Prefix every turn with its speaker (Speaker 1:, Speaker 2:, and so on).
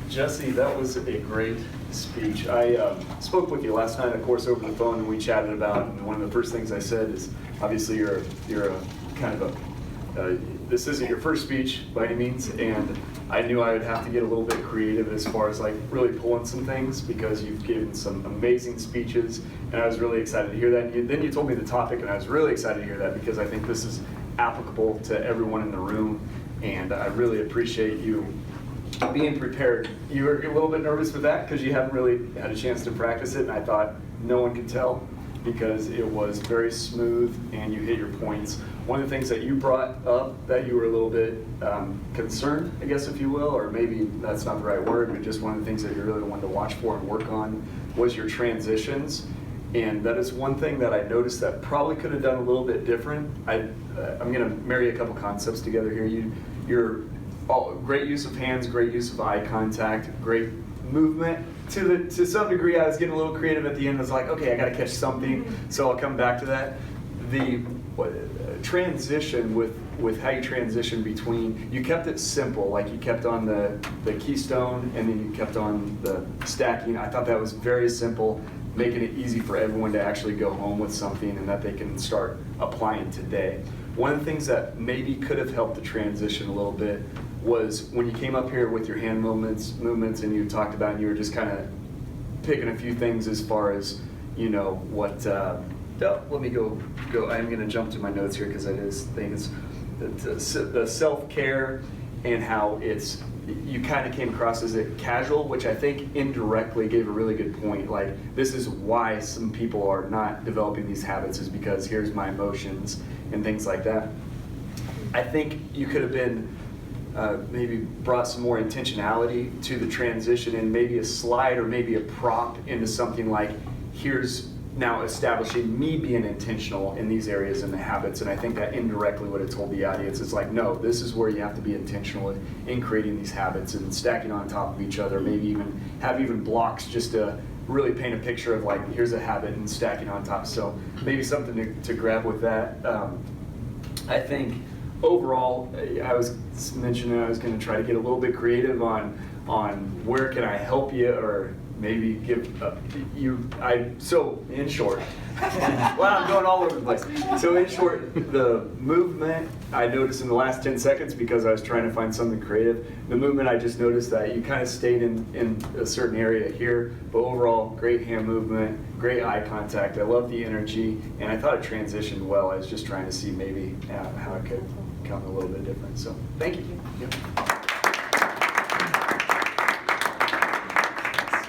Speaker 1: Jesse, that was a great speech. I spoke with you last night, of course, over the phone, and we chatted about, and one of the first things I said is, obviously you're a kind of this isn't your first speech by any means, and I knew I would have to get a little bit creative as far as like really pulling some things, because you've given some amazing speeches, and I was really excited to hear that. And then you told me the topic, and I was really excited to hear that, because I think this is applicable to everyone in the room, and I really appreciate you being prepared. You were a little bit nervous with that because you haven't really had a chance to practice it, and I thought no one could tell because it was very smooth and you hit your points. One of the things that you brought up that you were a little bit concerned, I guess if you will, or maybe that's not the right word, but just one of the things that you really wanted to watch for and work on was your transitions. And that is one thing that I noticed that probably could have done a little bit different. I'm going to marry a couple concepts together here. You're great use of hands, great use of eye contact, great movement. To some degree, I was getting a little creative at the end. I was like, okay, I got to catch something, so I'll come back to that. The transition with how you transition between, you kept it simple, like you kept on the keystone and then you kept on the stacking. I thought that was very simple, making it easy for everyone to actually go home with something and that they can start applying today. One of the things that maybe could have helped the transition a little bit was when you came up here with your hand movements and you talked about, and you were just kind of picking a few things as far as, you know, what, let me go, I'm going to jump to my notes here because I just think it's the self-care and how it's, you kind of came across as it casual, which I think indirectly gave a really good point. Like, this is why some people are not developing these habits, is because here's my emotions and things like that. I think you could have been maybe brought some more intentionality to the transition, and maybe a slide or maybe a prop into something like, here's now establishing me being intentional in these areas and the habits. And I think that indirectly would have told the audience, it's like, no, this is where you have to be intentional in creating these habits and stacking on top of each other, maybe even have blocks just to really paint a picture of like, here's a habit and stacking on top. So maybe something to grab with that. I think overall, I was mentioning I was going to try to get a little bit creative on where can I help you, or maybe give so in short, well, I'm going all over the place. So in short, the movement I noticed in the last 10 seconds, because I was trying to find something creative, the movement, I just noticed that you kind of stayed in a certain area here, but overall, great hand movement, great eye contact. I love the energy, and I thought it transitioned well. I was just trying to see maybe how it could come a little bit different. So thank you. Yep.